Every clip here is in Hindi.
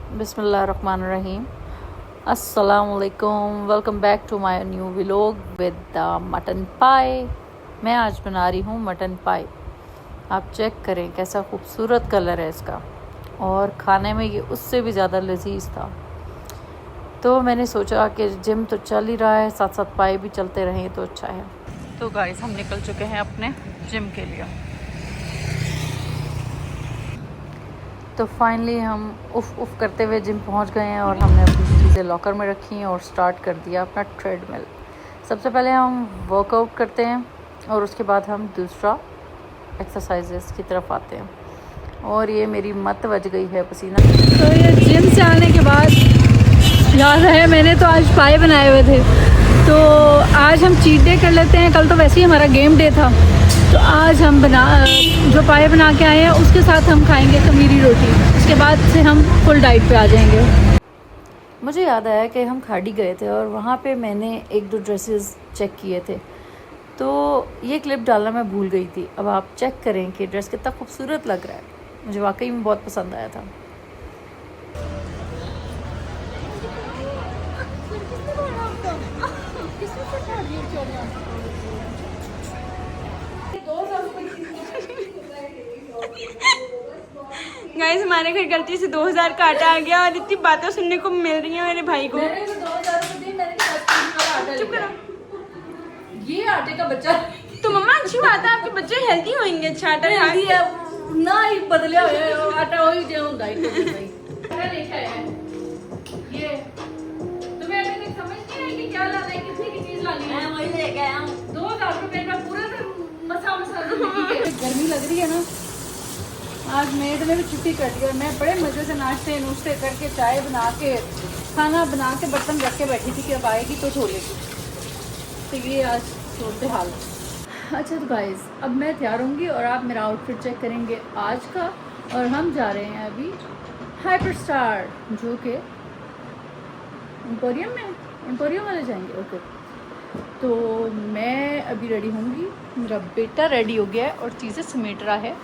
बिस्मिल्लाहिर्रहमानिर्रहीम। अस्सलामुअलैकुम। Welcome back to my new vlog with mutton pie. मैं आज बना रही हूँ मटन पाई। आप चेक करें कैसा खूबसूरत कलर है इसका, और खाने में ये उससे भी ज़्यादा लजीज था। तो मैंने सोचा कि जिम तो चल ही रहा है, साथ साथ पाई भी चलते रहें तो अच्छा है। तो गाइस हम निकल चुके हैं अपने जिम के लिए। तो फाइनली हम उफ करते हुए जिम पहुंच गए हैं और हमने अपनी चीज़ें लॉकर में रखी हैं और स्टार्ट कर दिया अपना ट्रेडमिल। सबसे पहले हम वर्कआउट करते हैं और उसके बाद हम दूसरा एक्सरसाइजेस की तरफ आते हैं। और ये मेरी मत बज गई है पसीना। तो ये जिम से आने के बाद याद है मैंने तो आज पाए बनाए हुए थे, तो आज हम चीट डे कर लेते हैं। कल तो वैसे ही हमारा गेम डे था, तो आज हम जो पाए बना के आए हैं उसके साथ हम खाएंगे खमीरी रोटी। उसके बाद से हम फुल डाइट पे आ जाएंगे। मुझे याद आया कि हम खाड़ी गए थे और वहाँ पे मैंने एक दो ड्रेसेस चेक किए थे, तो ये क्लिप डालना मैं भूल गई थी। अब आप चेक करें कि ड्रेस कितना खूबसूरत लग रहा है। मुझे वाकई में बहुत पसंद आया था। गाइस हमारे घर गलती से 2000 का आटा आ गया और इतनी बातें सुनने को मिल रही है मेरे भाई को। चुप करो। ये आटे का बच्चा तो मम्मा अच्छी बात है, आपके बच्चे हेल्दी होंगे। अच्छा आटा खा के। ना ही बदलिया होया आटा वही जे हुंदा ही आटा लेके आया है। ये तुम्हें अभी तक समझ नहीं आई कि क्या लाना है, कितनी की चीज लानी है। मैं वही लेके आया हूं। 2000 रुपए का पूरा मसा गर्मी लग रही है ना। आज मेड ने भी छुट्टी कर दी और मैं बड़े मज़े से नाश्ते नुश्ते करके चाय बना के खाना बना के बर्तन रख के बैठी थी कि अब आएगी तो छोड़ेगी। तो ये आज सूरत हाल है। अच्छा तो गाइस अब मैं तैयार होंगी और आप मेरा आउटफिट चेक करेंगे आज का। और हम जा रहे हैं अभी हाइपर स्टार, जो कि एम्पोरियम वाले जाएंगे। ओके, तो मैं अभी रेडी होंगी। मेरा बेटा रेडी हो गया है और चीज़ें समेट रहा है।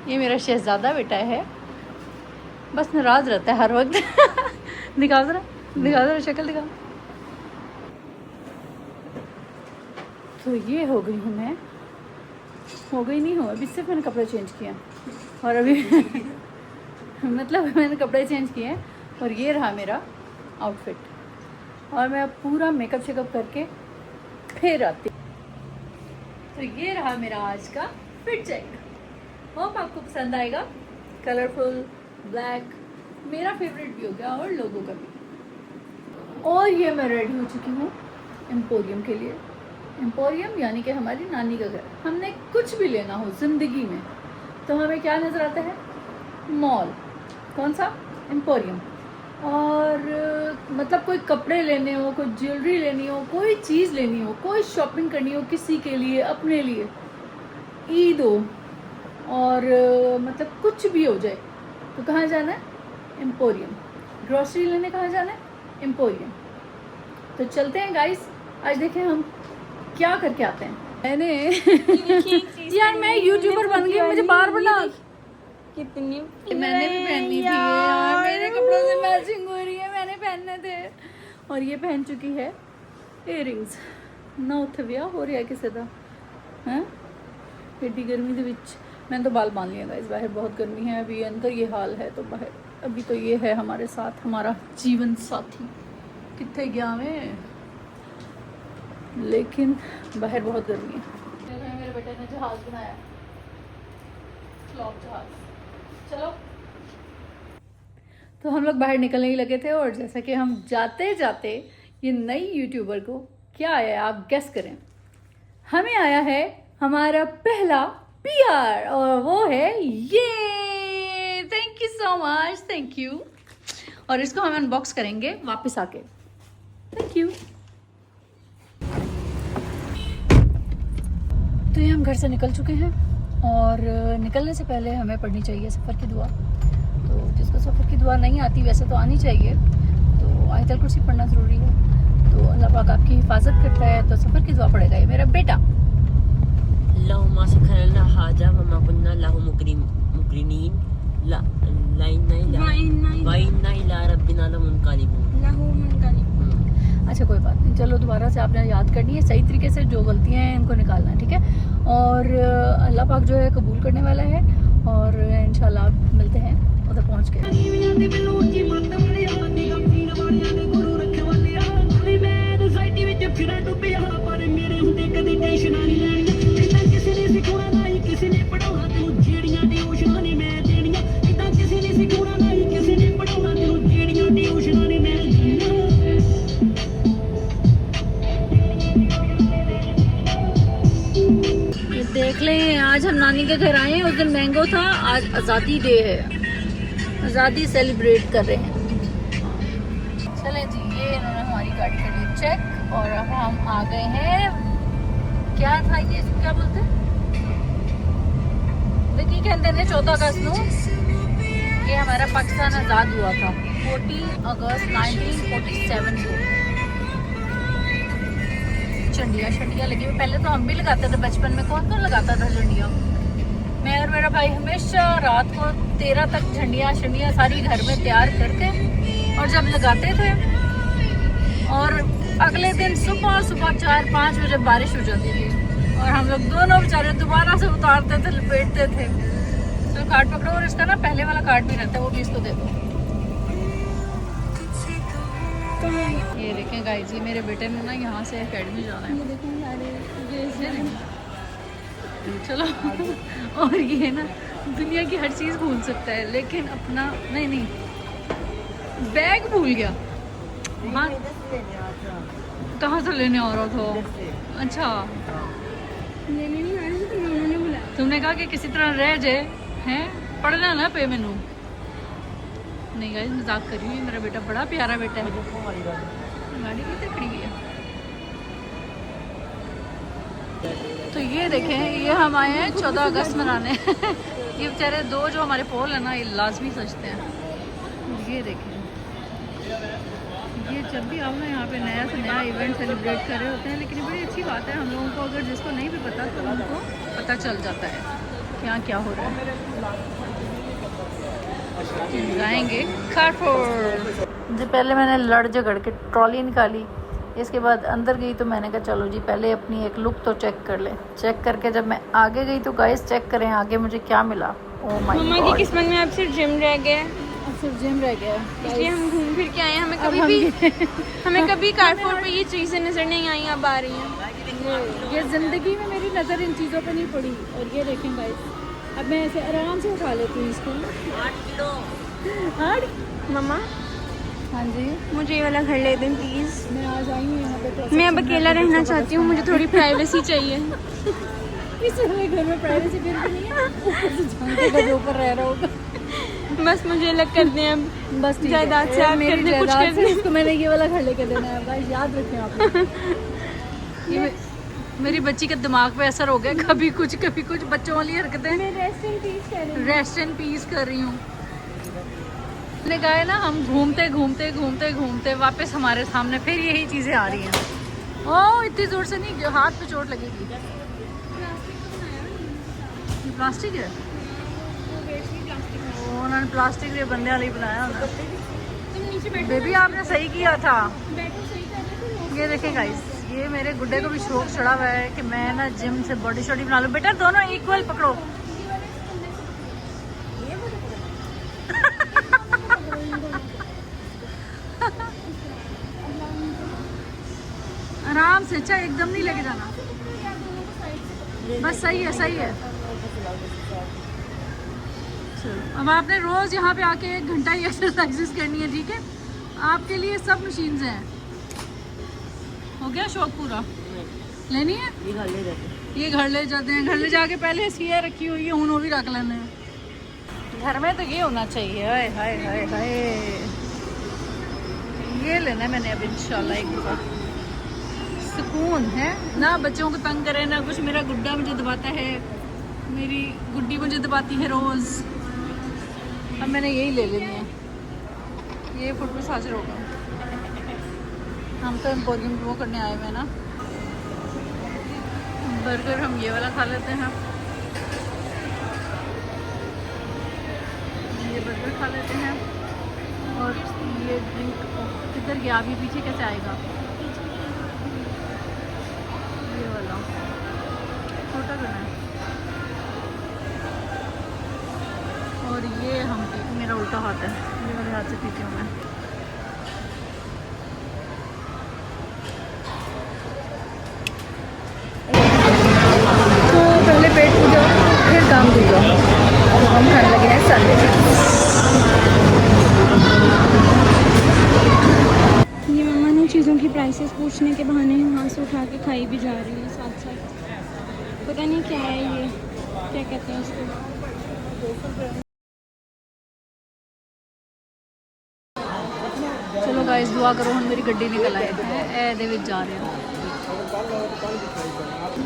ये मेरा शहजादा बेटा है, बस नाराज़ रहता है हर वक्त। दिखाओ ज़रा शक्ल दिखाओ। तो ये हो गई हूँ मैं, हो गई नहीं हूँ अभी, सिर्फ मैंने कपड़े चेंज किए और अभी मतलब मैंने कपड़े चेंज किए और ये रहा मेरा आउटफिट। और मैं पूरा मेकअप शेकअप करके फिर आती। तो ये रहा मेरा आज का फिट चेक। होप आपको पसंद आएगा। कलरफुल ब्लैक मेरा फेवरेट भी हो गया और लोगों का भी। और ये मैं रेडी हो चुकी हूँ एम्पोरियम के लिए। एम्पोरियम यानी कि हमारी नानी का घर। हमने कुछ भी लेना हो ज़िंदगी में तो हमें क्या नज़र आता है? मॉल। कौन सा? एम्पोरियम। और मतलब कोई कपड़े लेने हो, कोई ज्वेलरी लेनी हो, कोई चीज़ लेनी हो, कोई शॉपिंग करनी हो किसी के लिए, अपने लिए, ईद हो और मतलब कुछ भी हो जाए तो कहाँ जाना है? एम्पोरियम। ग्रॉसरी लेने कहाँ जाना है? एम्पोरियम। तो चलते हैं गाइस, आज देखें हम क्या करके आते हैं। मैंने यार मैं यूट्यूबर बन गई, मुझे बार बार कितनी मैंने भी पहननी थी यार, मेरे कपड़ों से मैचिंग हो रही है, मैंने पहनने थे। और ये पहन चुकी है ईयरिंग्स ना। उत्थे विआह हो रहा है किसी का हैं एडी गर्मी के विच। मैंने तो बाल बांध लिया गाइस, बाहर बहुत गर्मी है। अभी अंदर ये हाल है तो बाहर अभी तो ये है हमारे साथ हमारा जीवन साथी। कितने गया मैं, लेकिन बाहर बहुत गर्मी है। मेरे बेटे ने जहाज बनाया, जहाज। चलो तो हम लोग बाहर निकलने ही लगे थे और जैसा कि हम जाते जाते ये नई यूट्यूबर को क्या आया है आप गेस करें। हमें आया है हमारा पहला PR और वो है ये। Thank you so much, thank you. और इसको हम अनबॉक्स करेंगे वापस आके। Thank you. तो ये हम घर से निकल चुके हैं और निकलने से पहले हमें पढ़नी चाहिए सफ़र की दुआ। तो जिसको सफ़र की दुआ नहीं आती, वैसे तो आनी चाहिए, तो आयतल कुर्सी पढ़ना ज़रूरी है। तो अल्लाह पाक आपकी हिफाजत करता है, तो सफ़र की दुआ पड़ेगा ये मेरा बेटा। अल्लाहुम्मा सखरना हाजा वमा कुन्ना लहु मुकरिनीन ला ला नाला मुनकाली अच्छा कोई बात नहीं, चलो दोबारा से आपने याद करनी है सही तरीके से, जो गलतियाँ हैं इनको निकालना है, ठीक है। और अल्लाह पाक जो है कबूल करने वाला है, और इंशाल्लाह मिलते हैं उधर पहुँच के। देख लें, आज हम नानी के घर आए हैं, उस दिन मैंगो था, आज आज़ादी डे है, आज़ादी सेलिब्रेट कर रहे हैं। चलें जी, ये इन्होंने हमारी गाड़ी कर ली चेक, और अब हम आ गए हैं, क्या था ये, क्या बोलते हैं देखिए, कहते हैं 14 अगस्त को ये हमारा पाकिस्तान आज़ाद हुआ था, 14 अगस्त 1947 को। झंडियाँ शंडियाँ लगी हुई, पहले तो हम भी लगाते थे बचपन में, कौन कौन लगाता था झंडियाँ, मैं और मेरा भाई हमेशा रात को 13 तक झंडियाँ शंडियाँ सारी घर में तैयार करके, और जब लगाते थे और अगले दिन सुबह 4-5 बजे बारिश हो जाती थी, और हम लोग दोनों बेचारे दोबारा से उतारते थे, लपेटते थे। तो कार्ड पकड़ो, और इसका ना पहले वाला कार्ड भी रहता है, वो भी इसको दे दो। ये देखें गाइस, ये मेरे बेटे ने ना यहाँ से एकेडमी जाना है, चलो। और ये ना दुनिया की हर चीज़ भूल सकता है, लेकिन अपना नहीं, बैग भूल गया। हाँ, कहाँ से लेने आ रहा था? अच्छा, लेने नहीं आ रही थी, उन्होंने बुलाया। तुमने कहा कि किसी तरह रह जाए, हैं पढ़ना ना पे मैनू। नहीं गाइस, मजाक कर रही हूँ, मेरा बेटा बड़ा प्यारा बेटा है। गाड़ी कितनी खड़ी हुई है। तो ये देखें, ये हम आए हैं 14 अगस्त मनाने। ये बेचारे दो जो हमारे पोल है ना, ये लाजमी सजते हैं। ये देखें, ये जब भी आप ना यहाँ पे नया से नया इवेंट सेलिब्रेट कर रहे होते हैं, लेकिन ये बड़ी अच्छी बात है, हम लोगों को अगर जिसको नहीं भी पता तो उनको पता चल जाता है क्या क्या हो रहा है। जाएंगे कारफोर जी। पहले मैंने लड़ झगड़ के ट्रॉली निकाली, इसके बाद अंदर गई तो मैंने कहा चलो जी पहले अपनी एक लुक तो चेक कर ले। चेक करके जब मैं आगे गई तो गाइस चेक करें आगे मुझे क्या मिला। ओह माय गॉड, मम्मा की किस्मत में अब सिर्फ जिम रह गया है, अब सिर्फ जिम रह गया है, इसलिए हम घूम फिर के आए हैं। हमें अब कभी हम भी हमें कभी कारफोर पे ये चीज़ें नज़र नहीं आई, अब आ रही हैं। ये ज़िंदगी में मेरी नज़र इन चीज़ों पे नहीं पड़ी। और ये देखें गाइस, अब मैं ऐसे आराम से उठा लेती हूँ इसको। 8 किलो। 8? मम्मा हाँ जी, मुझे ये वाला घर ले दें प्लीज़। मैं आज आई हूँ यहाँ पे तो मैं अब अकेला रहना चाहती हूँ, मुझे थोड़ी प्राइवेसी चाहिए। इस वाले घर में प्राइवेसी फिर भी नहीं है, ऊपर से झांके का जो ऊपर रह रहा होगा। बस मुझे अलग कर दें अब, बस ठीक जायदाद से है, आप मेरी कर दें, कुछ जायदाद कर से दें। इसको मैंने ये वाला घर लेके देना है गाइस, याद रखें आप लोग। ये मेरी बच्ची के दिमाग पे असर हो गया, कभी कुछ बच्चों वाली हरकतें। मैं रेस्ट इन पीस कर रही हूँ। रेस्ट एंड पीस कर रही हूँ। मैंने कहा है ना, हम घूमते वापस हमारे सामने फिर यही चीज़ें आ रही हैं। ओह इतनी ज़ोर से नहीं, हाथ पे चोट लगेगी। ये प्लास्टिक है, उन्होंने प्लास्टिक के बंदे वाले ही बनाया होगा। तुम नीचे बैठो, बेबी आपने सही किया था। बैठो सही कर रहे ये देखें गाइस, ये मेरे गुड्डे को भी शौक चढ़ा हुआ है कि मैं ना जिम से बॉडी शॉडी बना लूँ। बेटा दोनों इक्वल पकड़ो। आराम से, अच्छा एकदम नहीं लेके जाना, बस सही है। चलो, अब आपने रोज यहाँ पे आके 1 घंटा ही एक्सरसाइजेस करनी है, ठीक है। आपके लिए सब मशीन्स हैं। हो गया शौक पूरा? लेनी है ये घर ले जाते। ये घर ले जाते हैं, घर ले जाके पहले सिया रखी हुई है, हूँ वो भी रख लेने हैं। घर में तो ये होना चाहिए। हाय हाय हाय हाय, ये लेना है मैंने अब इंशाल्लाह एक दफ़ा। सुकून है ना, बच्चों को तंग करे ना कुछ। मेरा गुड्डा मुझे दबाता है, मेरी गुड्डी मुझे दबाती है रोज़। अब मैंने यही ले लेनी है, ये फुट मसाजर होगा। हम तो एम्पोरियम वो करने आए हुए हैं ना। बर्गर हम ये वाला खा लेते हैं, ये बर्गर खा लेते हैं, और ये फेवरेट ड्रिंक। किधर गया अभी? पीछे कैसे आएगा? ये वाला छोटा करना है। और ये हम मेरा उल्टा हाथ है, ये वाले हाथ से पीती हूँ मैं। तो पहले पेट पूजा फिर काम दूंगा। हम खाने लगे हैं सैंडविच। ये मम्मा ने चीज़ों की प्राइसेस पूछने के बहाने वहाँ से उठा के खाई भी जा रही है साथ साथ। पता नहीं क्या है ये, क्या कहते हैं इसको। चलो गाइस दुआ करो हम मेरी गड्डी निकल आए हैं ए जा रहे हैं।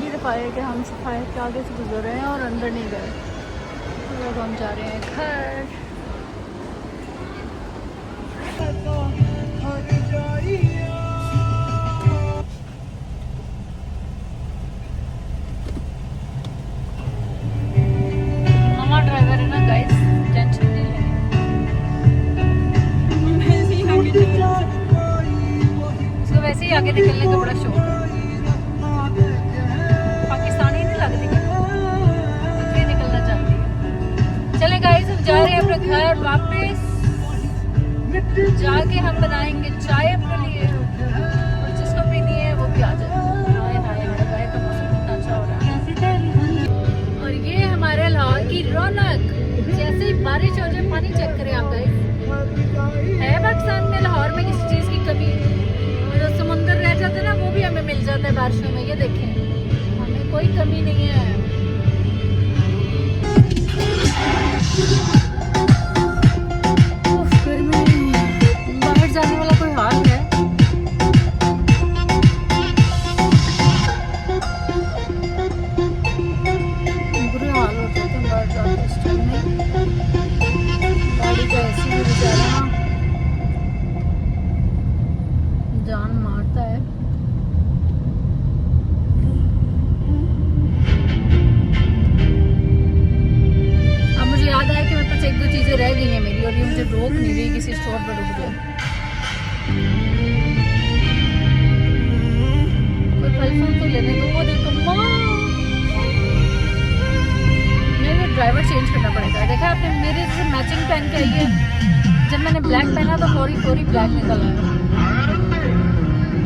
ये दफ़ा है कि हम सफाई के आगे से गुजर रहे हैं और अंदर नहीं गए। तो अब हम जा रहे हैं घर। मामा ड्राइवर है ना गाइस, टेंशन नहीं लेनी। उसको वैसे ही आगे निकलने का बड़ा शौक है। पाकिस्तानी नहीं लगती कि निकलना चाहती है। चले गाइस हम जा रहे हैं अपने घर वापस। जाके हम बनाएंगे चाय अपने लिए और जिसको पीनी है वो भी आ जाए। हाय हाय हाय गाय का मौसम कितना अच्छा हो रहा है। और ये हमारे लाहौर की रौनक। जैसे ही बारिश हो जाए पानी चेक करें आप गाइस। है पाकिस्तान में लाहौर में किसी चीज़ की कमी? जो समुंदर रह जाता है ना वो भी हमें मिल जाता है बारिशों में। ये देखें हमें कोई कमी नहीं है। गर्मी बाहर जाने वाला कोई हाल है? बुरे हाल होते हैं बाहर जाते इस टाइम में। गाड़ी का ऐसी भी बेचारा जान मारता है। अब मुझे याद आया कि मेरे पास एक दो चीज़ें रह गई हैं मेरी और ये मुझे रोक नहीं रही किसी स्टोर पर रुक गए। कोई फल फूल तो लेने दो। वो देखो माँ, मेरे ड्राइवर चेंज करना पड़ेगा। देखा आपने मेरे जैसे मैचिंग पहन के आई है। जब मैंने ब्लैक पहना तो फौरी ब्लैक निकल आया।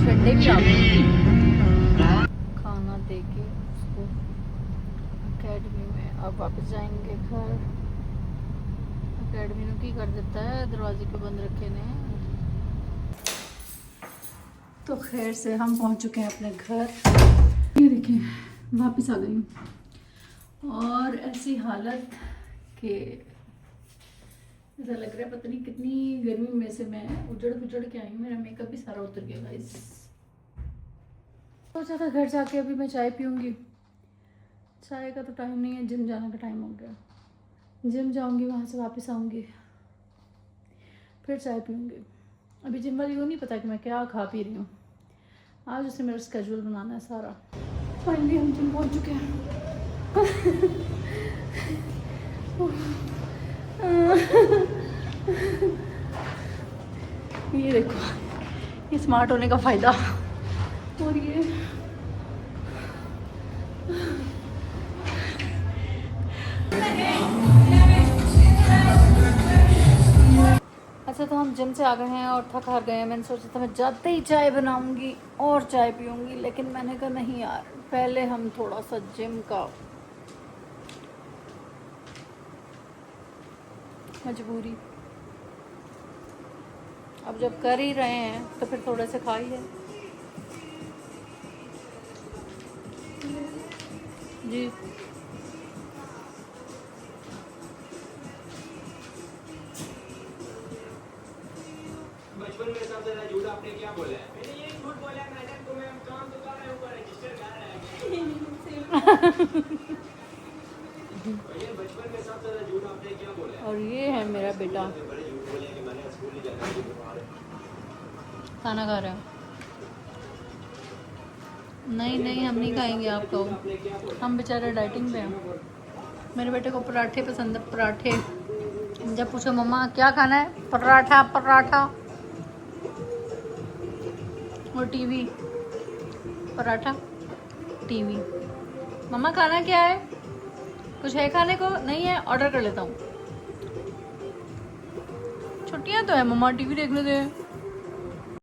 ठंडे भी आ गए। खाना दे के उसको अकेडमी में अब वापस जाएंगे घर। अकेडमी ने की कर देता है, दरवाजे पे बंद रखे ने। तो खैर से हम पहुंच चुके हैं अपने घर। ये देखिए वापस आ गई हूँ और ऐसी हालत कि ऐसा लग रहा है पता नहीं कितनी गर्मी में से मैं उजड़ के आई हूँ। मेरा मेकअप भी सारा उतर गया गाइस। सोचा था घर जाके अभी मैं चाय पीऊँगी। चाय का तो टाइम नहीं है, जिम जाने का टाइम हो गया। जिम जाऊँगी, वहाँ से वापस आऊँगी, फिर चाय पीऊँगी। अभी जिम वाली को नहीं पता कि मैं क्या खा पी रही हूँ। आज उसे मेरा स्केड्यूल बनाना है सारा। फाइनली हम जिम पहुँच चुके हैं। ये देखो ये स्मार्ट होने का फ़ायदा। और ये अच्छा तो हम जिम से आ गए हैं और थक हार गए हैं। मैंने सोचा था मैं जाते ही चाय बनाऊंगी और चाय पीऊंगी, लेकिन मैंने कहा नहीं यार, पहले हम थोड़ा सा जिम का मजबूरी। अब जब कर ही रहे हैं तो फिर थोड़े से खा ही है जी। बचपन में सबसे ज्यादा झूठ आपने क्या बोला है? मैंने ये झूठ बोला मैडम को, मैं काम तो कर रहा हूँ, रजिस्टर कर रहा है। भैया बचपन में सबसे ज्यादा झूठ आपने क्या बोला है? और ये है मेरा बेटा बड़े झूठ बोले कि मैंने स्कूल नहीं जाना। खाना खा रहा है। नहीं हम नहीं खाएंगे, आप कहो। हम बेचारे डाइटिंग पे हैं। मेरे बेटे को पराठे पसंद है, पराठे। जब पूछो मम्मा क्या खाना है, पराठा पराठा। और टीवी, पराठा, टीवी। मम्मा खाना क्या है? कुछ है खाने को? नहीं है, ऑर्डर कर लेता हूँ। छुट्टियाँ तो है मम्मा, टीवी देखने दे।